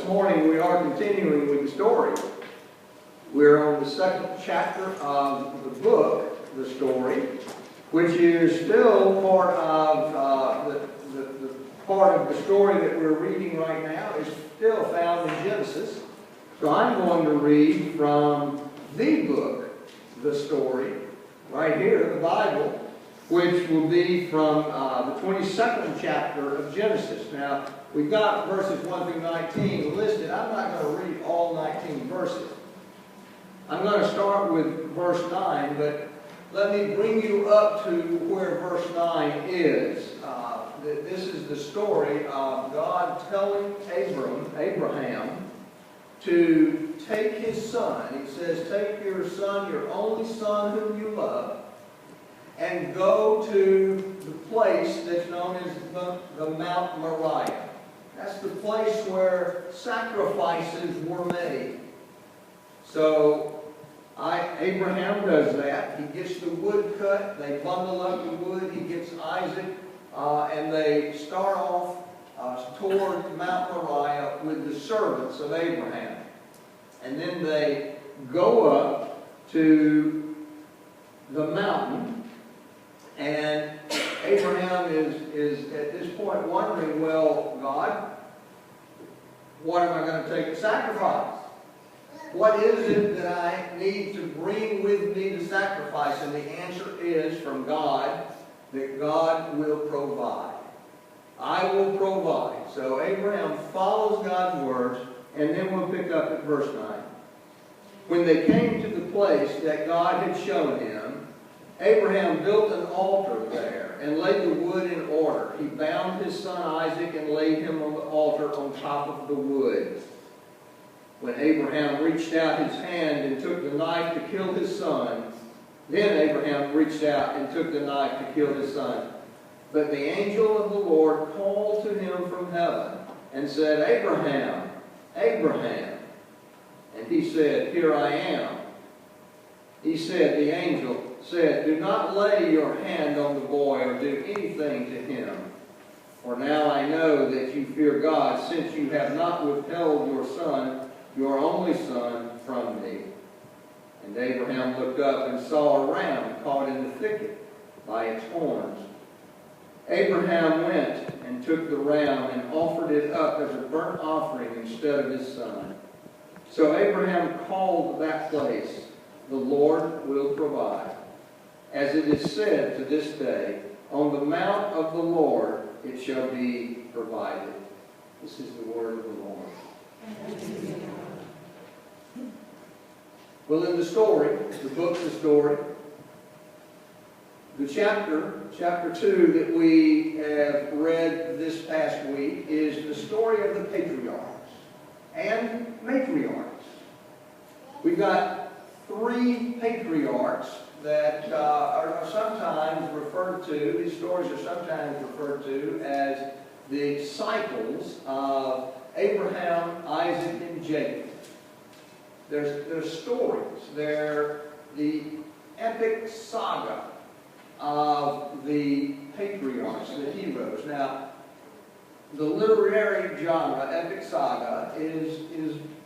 morning we are continuing with the story. We're on the second chapter of the book, the story, which is still part of the part of the story that we're reading right now is still found in Genesis. So I'm going to read from the book, the story, right here, the Bible, which will be from the 22nd chapter of Genesis. Now, we've got verses 1 through 19 listed. I'm not going to read all 19 verses. I'm going to start with verse 9, but let me bring you up to where verse 9 is. This is the story of God telling Abraham, to take his son. He says, take your son, your only son whom you love, and go to the place that's known as the Mount Moriah. That's the place where sacrifices were made. So Abraham does that. He gets the wood cut. They bundle up the wood. He gets Isaac, and they start off toward Mount Moriah with the servants of Abraham. And then they go up to the mountain, and Abraham is at this point wondering, well, God, what am I going to take to sacrifice? What is it that I need to bring with me to sacrifice? And the answer is from God, that God will provide. I will provide. So Abraham follows God's words, and then we'll pick up at verse 9. When they came to the place that God had shown him, Abraham built an altar there and laid the wood in order. He bound his son Isaac and laid him on the altar on top of the wood. When Abraham reached out his hand and took the knife to kill his son, then Abraham reached out and took the knife to kill his son. But the angel of the Lord called to him from heaven and said, Abraham, Abraham. And he said, Here I am. He said, the angel said, Do not lay your hand on the boy or do anything to him. For now I know that you fear God, since you have not withheld your son, your only son, from me. And Abraham looked up and saw a ram caught in the thicket by its horns. Abraham went and took the ram and offered it up as a burnt offering instead of his son. So Abraham called that place, The Lord Will Provide. As it is said to this day, On the mount of the Lord it shall be provided. This is the word of the Lord. Well, in the story, the book, the story, the chapter 2 that we have read this past week is the story of the Patriarchs and Matriarchs. We've got 3 patriarchs that are sometimes referred to, these stories are sometimes referred to as the cycles of Abraham, Isaac, and Jacob. They're stories. They're the epic saga of the patriarchs, the heroes. Now, the literary genre, epic saga,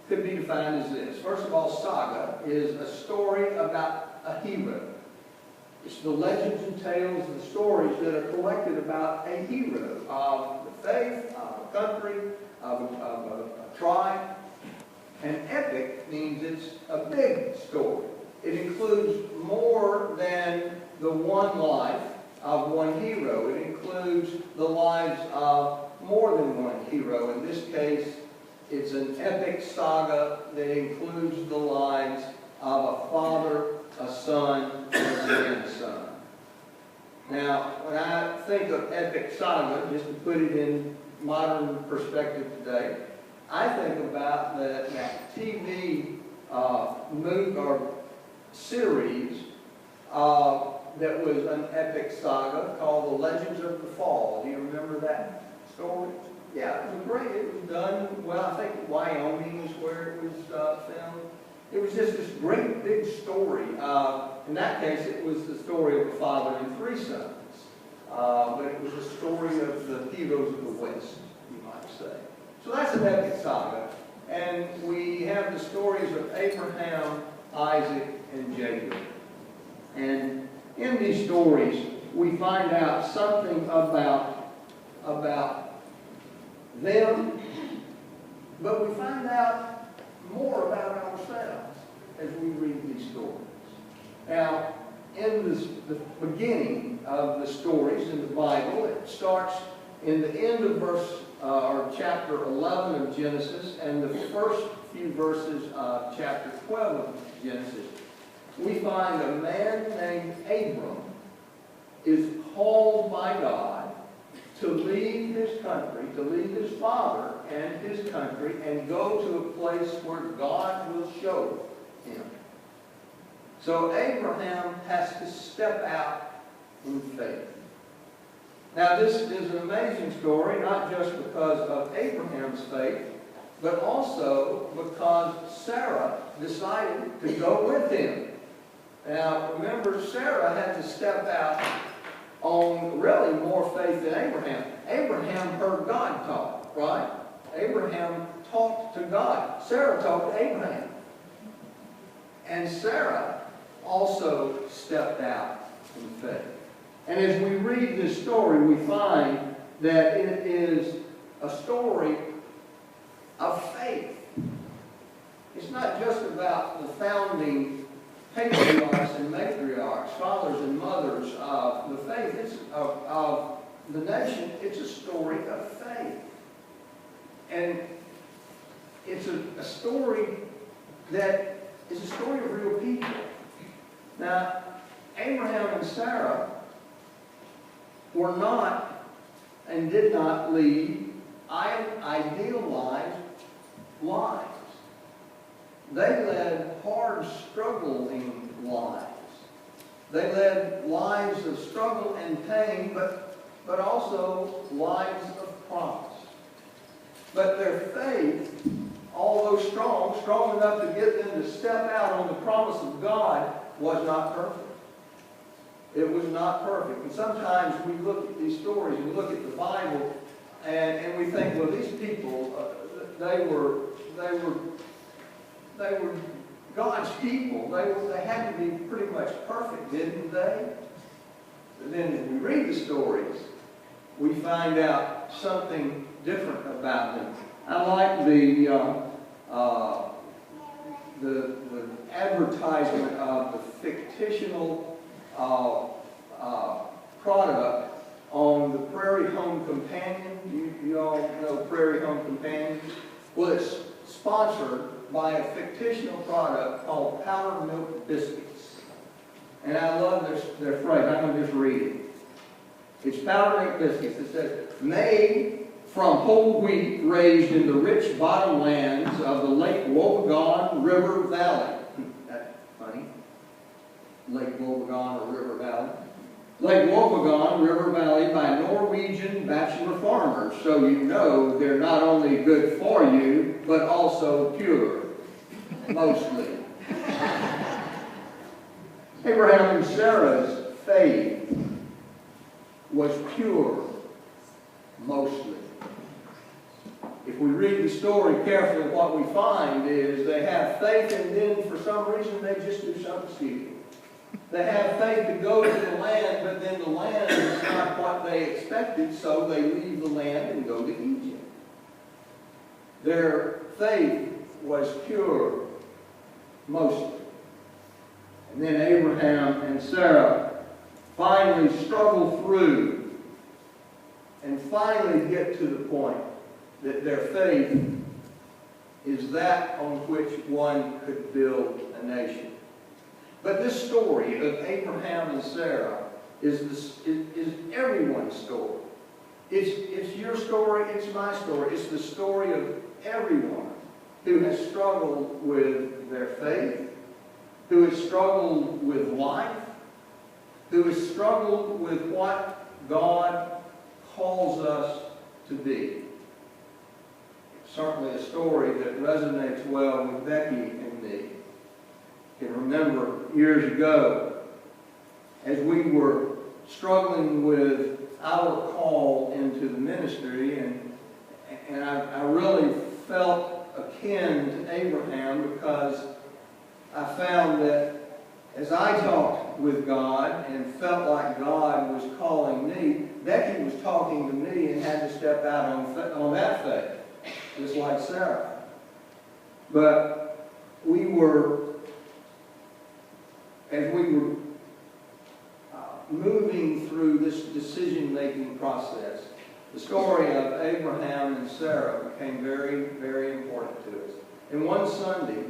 could be defined as this. First of all, saga is a story about a hero. It's the legends and tales and stories that are collected about a hero of the faith, of a country, of a tribe. And epic means it's a big story. It includes more than the one life of one hero. It includes the lives of more than one hero. In this case, it's an epic saga that includes the lives of a father, a son, and a grandson. Now, when I think of epic saga, just to put it in modern perspective today, I think about that TV movie or series that was an epic saga called The Legends of the Fall. Do you remember that story? Yeah, it was great. It was done, well, I think Wyoming is where it was filmed. It was just this great big story. In that case, it was the story of a father and 3 sons. But it was the story of the heroes of the West, you might say. So that's an epic saga. and we have the stories of Abraham, Isaac, and Jacob. And in these stories, we find out something about them, but we find out more about ourselves as we read these stories. Now, in the beginning of the stories in the Bible, it starts in the end of chapter 11 of Genesis and the first few verses of chapter 12 of Genesis. We find a man named Abram is called by God to leave his country, to leave his father and his country, and go to a place where God will show him. So Abraham has to step out in faith. Now this is an amazing story, not just because of Abraham's faith, but also because Sarah decided to go with him. Now remember, Sarah had to step out on really more faith than Abraham. Abraham heard God talk, right? Abraham talked to God. Sarah talked to Abraham. And Sarah also stepped out in faith. And as we read this story, we find that it is a story of faith. It's not just about the founding patriarchs and matriarchs, fathers and mothers of the faith, it's of the nation. It's a story of faith. And it's a story that is a story of real people. Now, Abraham and Sarah were not and did not lead idealized lives. They led hard, struggling lives. They led lives of struggle and pain, but also lives of promise. But their faith, although strong enough to get them to step out on the promise of God, was not perfect. It was not perfect. And sometimes we look at these stories, we look at the Bible, and we think, well, these people, they were God's people. They had to be pretty much perfect, didn't they? But then as we read the stories, we find out something different about them. I like the advertisement of the fictional product on the Prairie Home Companion. You all know Prairie Home Companion? Well, it's sponsored by a fictional product called Powdered Milk Biscuits. And I love their phrase. I'm going to just read it. It's powdered milk biscuits. It says, made from whole wheat raised in the rich bottomlands of the Lake Wobegon River Valley. That's funny. Lake Wobegon or River Valley. Lake Wobegon River Valley by Norwegian bachelor farmers. So you know they're not only good for you, but also pure. Mostly. Abraham and Sarah's faith was pure. Mostly. If we read the story carefully, what we find is they have faith, and then for some reason they just do something stupid. They have faith to go to the land, but then the land is not what they expected, so they leave the land and go to Egypt. Their faith was pure, mostly. And then Abraham and Sarah finally struggle through and finally get to the point that their faith is that on which one could build a nation. But this story of Abraham and Sarah is everyone's story. It's your story, it's my story. It's the story of everyone who has struggled with their faith, who has struggled with life, who has struggled with what God calls us to be. It's certainly a story that resonates well with Becky and me. I can remember years ago, as we were struggling with our call into the ministry, and I really felt akin to Abraham because I found that as I talked with God and felt like God was calling me, Becky was talking to me and had to step out on that faith, just like Sarah. But we were, as we were moving through this decision-making process, the story of Abraham and Sarah became very, very important to us. And one Sunday,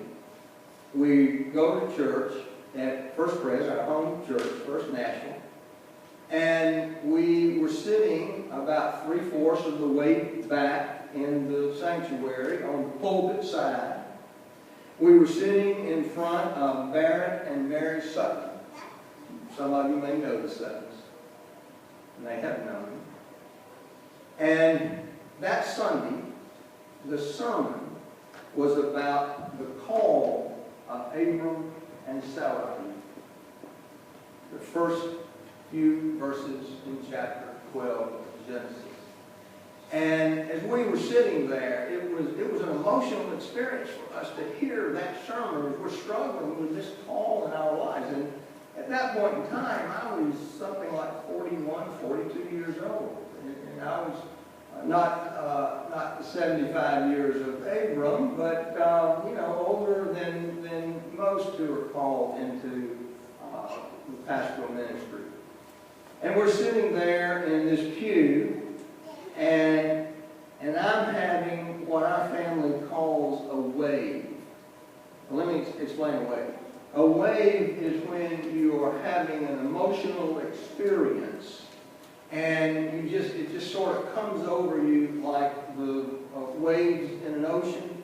we go to church at First Pres, our home church, First National, and we were sitting about 3/4 of the way back in the sanctuary on the pulpit side. We were sitting in front of Barrett and Mary Sutton. Some of you may know the Suttons, and they have known them. And that Sunday, the sermon was about the call of Abram and Sarai. The first few verses in chapter 12 of Genesis. And as we were sitting there, it was an emotional experience for us to hear that sermon as we're struggling with this call in our lives. And at that point in time, I was something like 41, 42 years old. And I was not the 75 years of Abram, but older than most who are called into the pastoral ministry. And we're sitting there in this pew, and I'm having what our family calls a wave. Let me explain a wave. A wave is when you are having an emotional experience, and it just sort of comes over you like the waves in an ocean.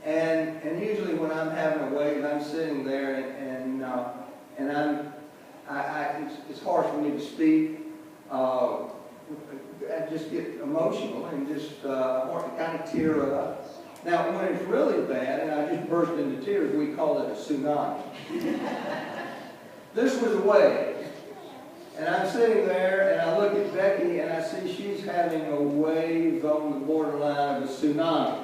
And usually when I'm having a wave, I'm sitting there and it's hard for me to speak. I just get emotional and just kind of tear up. Now, when it's really bad and I just burst into tears, we call it a tsunami. This was a wave. And I'm sitting there and I look at Becky and I see she's having a wave on the borderline of a tsunami.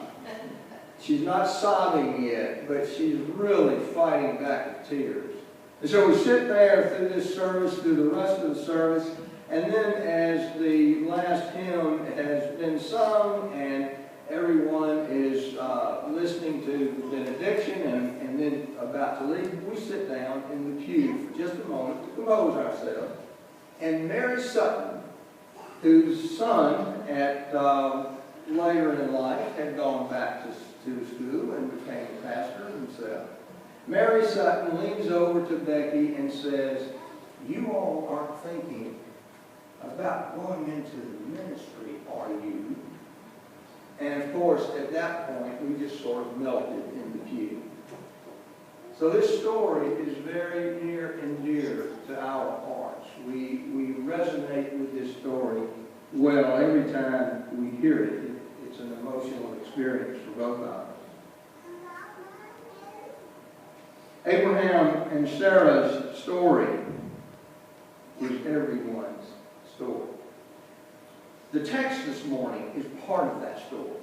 She's not sobbing yet, but she's really fighting back the tears. And so we sit there through this service, through the rest of the service, and then as the last hymn has been sung and everyone is listening to the benediction and then about to leave, we sit down in the pew for just a moment to compose ourselves. And Mary Sutton, whose son later in life had gone back to school and became a pastor himself, Mary Sutton leans over to Becky and says, "You all aren't thinking about going into the ministry, are you?" And of course, at that point, we just sort of melted in the pew. So this story is very near and dear to our hearts. We resonate with this story well every time we hear it. It's an emotional experience for both of us. Abraham and Sarah's story is everyone's story. The text this morning is part of that story.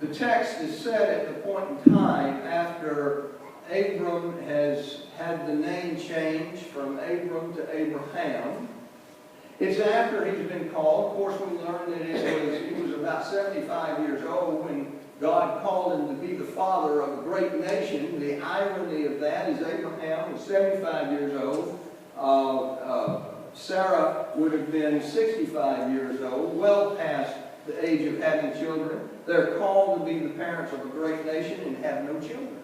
The text is set at the point in time after Abram has had the name change from Abram to Abraham. It's after he's been called. Of course, we learned that he was about 75 years old when God called him to be the father of a great nation. The irony of that is Abraham was 75 years old. Sarah would have been 65 years old, well past the age of having children. They're called to be the parents of a great nation and have no children.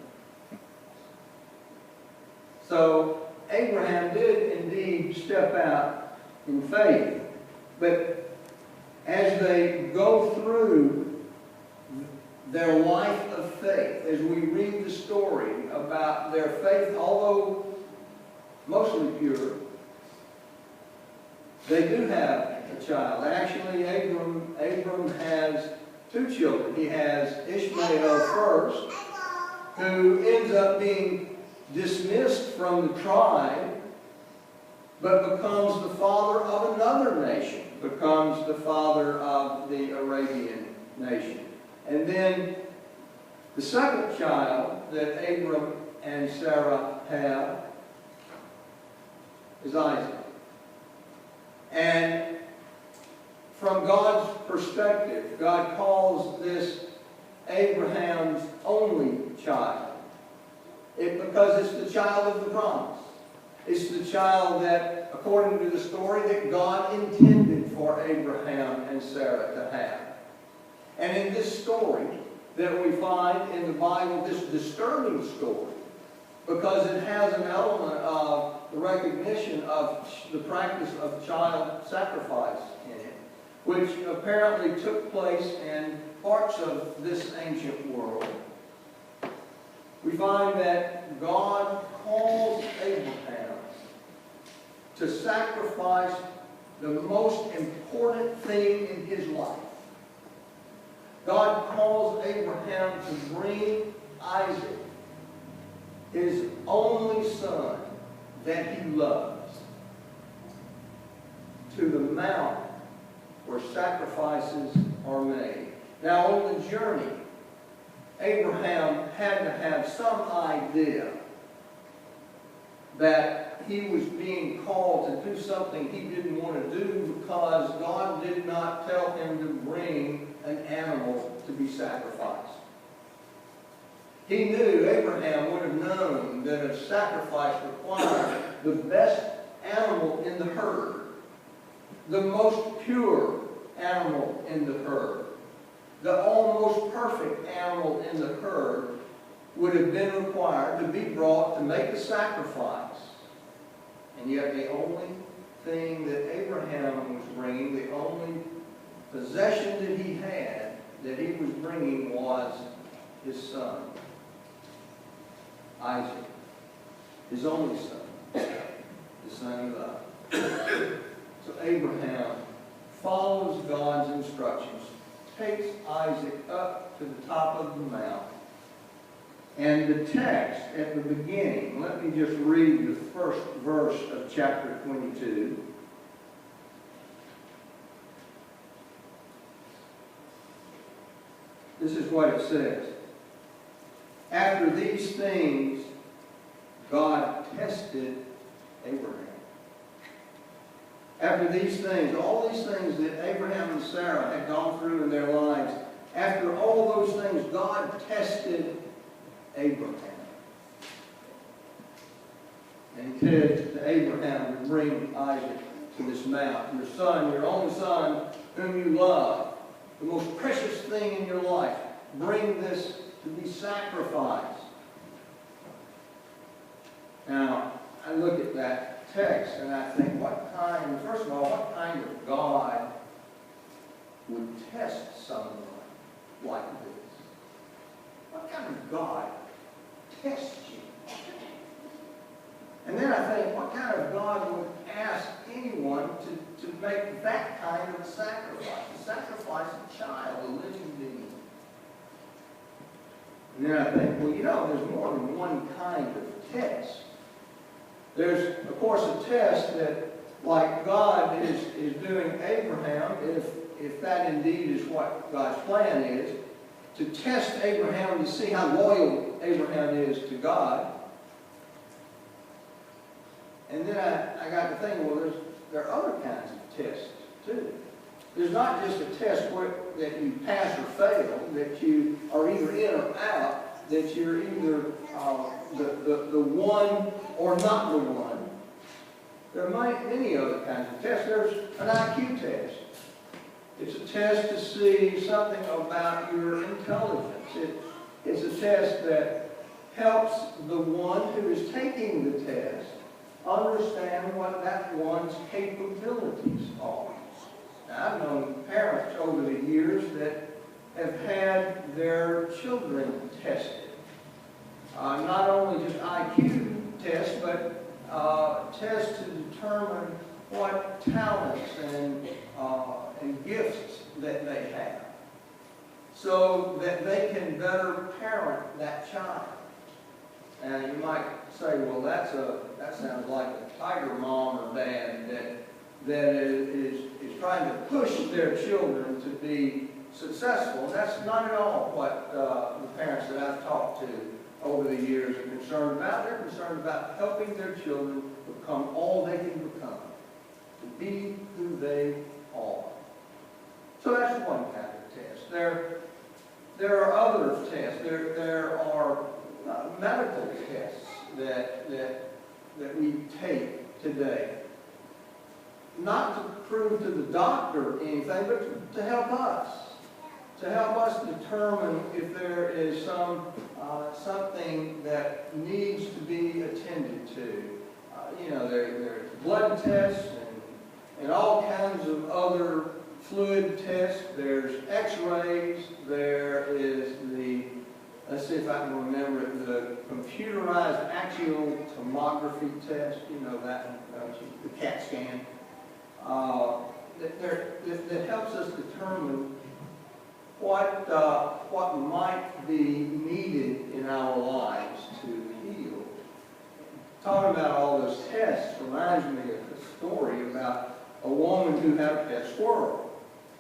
So Abraham did indeed step out in faith. But as they go through their life of faith, as we read the story about their faith, although mostly pure, they do have a child. Actually, Abram has two children. He has Ishmael first, who ends up being dismissed from the tribe, but becomes the father of another nation, becomes the father of the Arabian nation. And then The second child that Abram and Sarah have is Isaac. And from God's perspective, God calls this Abraham's only child. Because it's the child of the promise. It's the child that, according to the story, that God intended for Abraham and Sarah to have. And in this story that we find in the Bible, this disturbing story, because it has an element of the recognition of the practice of child sacrifice in it, which apparently took place in parts of this ancient world. We find that God calls Abraham to sacrifice the most important thing in his life. God calls Abraham to bring Isaac, his only son that he loves, to the mount where sacrifices are made. Now, on the journey, Abraham had to have some idea that he was being called to do something he didn't want to do, because God did not tell him to bring an animal to be sacrificed. He knew, Abraham would have known, that a sacrifice required the best animal in the herd, the most pure animal in the herd. The almost perfect animal in the herd would have been required to be brought to make the sacrifice. And yet the only thing that Abraham was bringing, the only possession that he had, that he was bringing, was his son, Isaac, his only son, the son he loved. So Abraham follows God's instructions, takes Isaac up to the top of the mount. And the text at the beginning, let me just read the first verse of chapter 22. This is what it says. After these things, God tested Abraham. After these things, all these things that Abraham and Sarah had gone through in their lives, after all those things, God tested Abraham. And he said to Abraham to bring Isaac to this mount. Your son, your only son, whom you love, the most precious thing in your life, bring this to be sacrificed. Now, I look at that text and I think, first of all, what kind of God would test someone like this? What kind of God tests you? And then I think, what kind of God would ask anyone to make that kind of sacrifice? To sacrifice a child, a living being. And then I think, well, there's more than one kind of test. There's, of course, a test that, like God is doing Abraham, if that indeed is what God's plan is, to test Abraham to see how loyal Abraham is to God. And then I got to think, well, there are other kinds of tests, too. There's not just a test that you pass or fail, that you are either in or out, that you're either the one or not the one. There are many other kinds of tests. There's an IQ test. It's a test to see something about your intelligence. It's a test that helps the one who is taking the test understand what that one's capabilities are. Now, I've known parents over the years that have had their children tested. Not only just IQ tests, but tests to determine what talents and gifts that they have, so that they can better parent that child. And you might say, well, that sounds like a tiger mom or dad that is trying to push their children to be successful. And that's not at all what the parents that I've talked to over the years are concerned about. They're concerned about helping their children become all they can become, to be who they are. So that's one kind of test. There are other tests. There are medical tests that we take today. Not to prove to the doctor anything, but to help us. To help us determine if there is something that needs to be attended to. There's blood tests and all kinds of other fluid tests. There's x-rays. There is let's see if I can remember it, the computerized axial tomography test, that one, the CAT scan. That helps us determine what might be needed in our lives to heal. Talking about all those tests reminds me of a story about a woman who had a pet squirrel,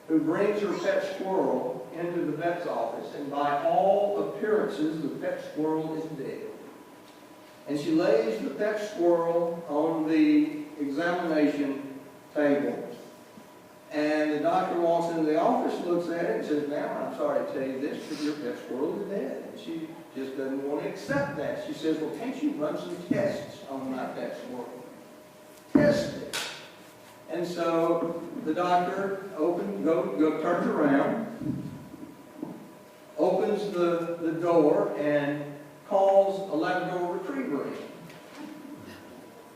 who brings her pet squirrel into the vet's office, and by all appearances, the pet squirrel is dead. And she lays the pet squirrel on the examination table. And the doctor walks into the office, looks at it, and says, "Ma'am, I'm sorry to tell you this, but your pet squirrel is dead." And she just doesn't want to accept that. She says, "Well, can't you run some tests on my pet squirrel? Test it." And so the doctor turns around, opens the door, and calls a Labrador retriever in.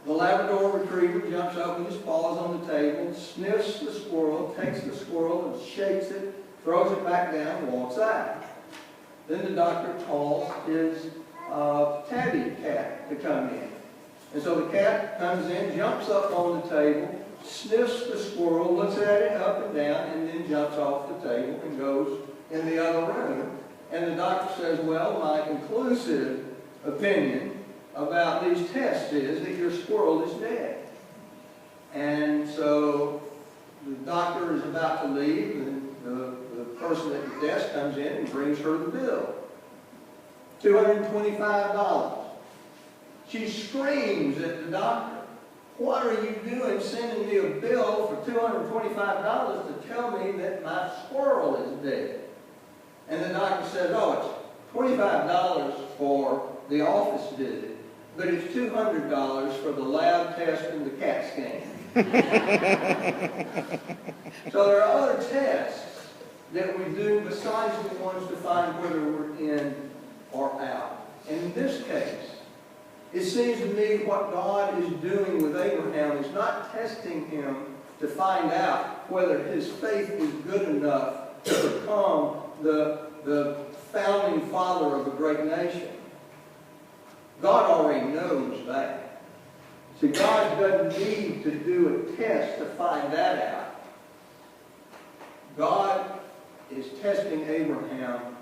The Labrador retriever jumps up with his paws on the table, sniffs the squirrel, takes the squirrel and shakes it, throws it back down, and walks out. Then the doctor calls his tabby cat to come in. And so the cat comes in, jumps up on the table, sniffs the squirrel, looks at it up and down, and then jumps off the table and goes in the other room. And the doctor says, "Well, my conclusive opinion about these tests is that your squirrel is dead." And so the doctor is about to leave, and the person at the desk comes in and brings her the bill. $225. She screams at the doctor, "What are you doing sending me a bill for $225 to tell me that my squirrel is dead?" And the doctor says, "Oh, it's $25 for the office visit, but it's $200 for the lab test and the CAT scan." So there are other tests that we do besides the ones to find whether we're in or out. And in this case, it seems to me what God is doing with Abraham is not testing him to find out whether his faith is good enough to become the founding father of a great nation. God already knows that. See, God doesn't need to do a test to find that out. God is testing Abraham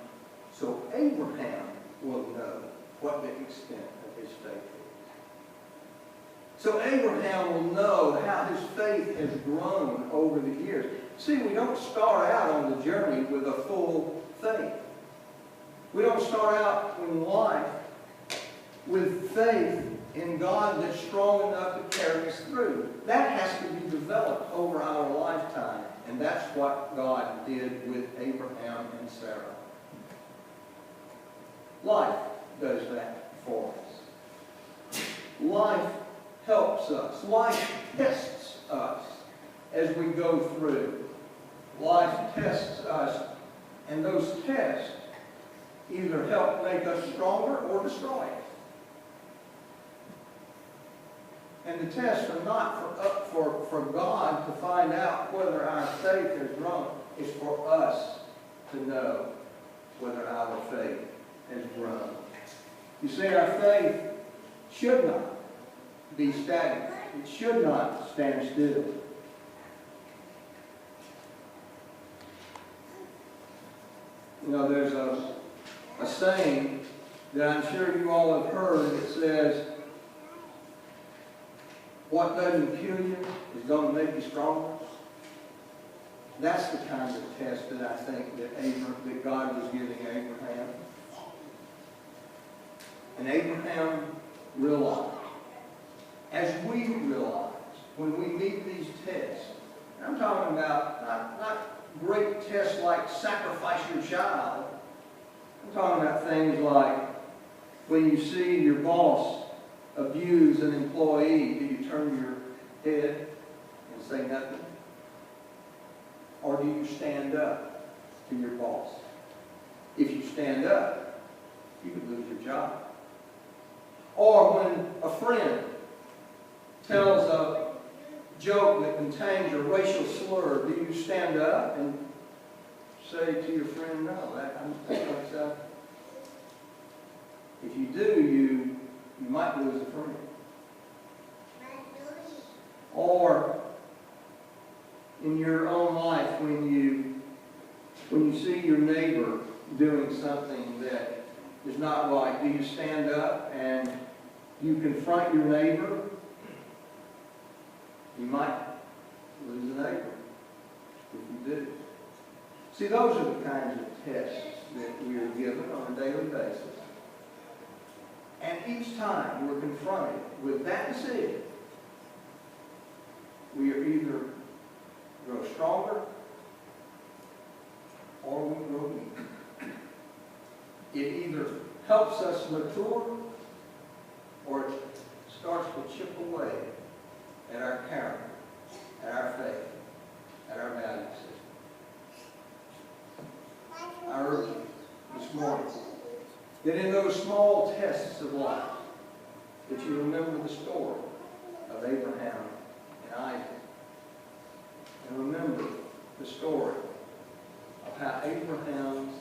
so Abraham will know what the extent of his faith is. So Abraham will know how his faith has grown over the years. See, we don't start out on the journey with a full faith. We don't start out in life with faith in God that's strong enough to carry us through. That has to be developed over our lifetime. And that's what God did with Abraham and Sarah. Life does that for us. Life helps us. Life tests us as we go through. Life tests us, and those tests either help make us stronger or destroy us. And the tests are not for God to find out whether our faith has grown. It's for us to know whether our faith has grown. You see, our faith should not be stagnant. It should not stand still. You know, there's a saying that I'm sure you all have heard that says, "What doesn't kill you is going to make you stronger." That's the kind of test that I think that God was giving Abraham. And Abraham realized, as we realize, when we meet these tests, and I'm talking about not great tests like sacrifice your child. I'm talking about things like when you see your boss abuse an employee, do you turn your head and say nothing? Or do you stand up to your boss? If you stand up, you could lose your job. Or when a friend tells a joke that contains a racial slur, do you stand up and say to your friend, no, that's not acceptable? If you do, you might lose a friend. Or in your own life, when you see your neighbor doing something that is not right, do you stand up and you confront your neighbor? You might lose a neighbor if you do. See, those are the kinds of tests that we are given on a daily basis. And each time we're confronted with that decision, we are either grow stronger or we grow weak. It either helps us mature or it starts to chip away at our character, at our faith, at our value system. I urge you this morning that in those small tests of life, that you remember the story of Abraham and Isaac. And remember the story of how Abraham's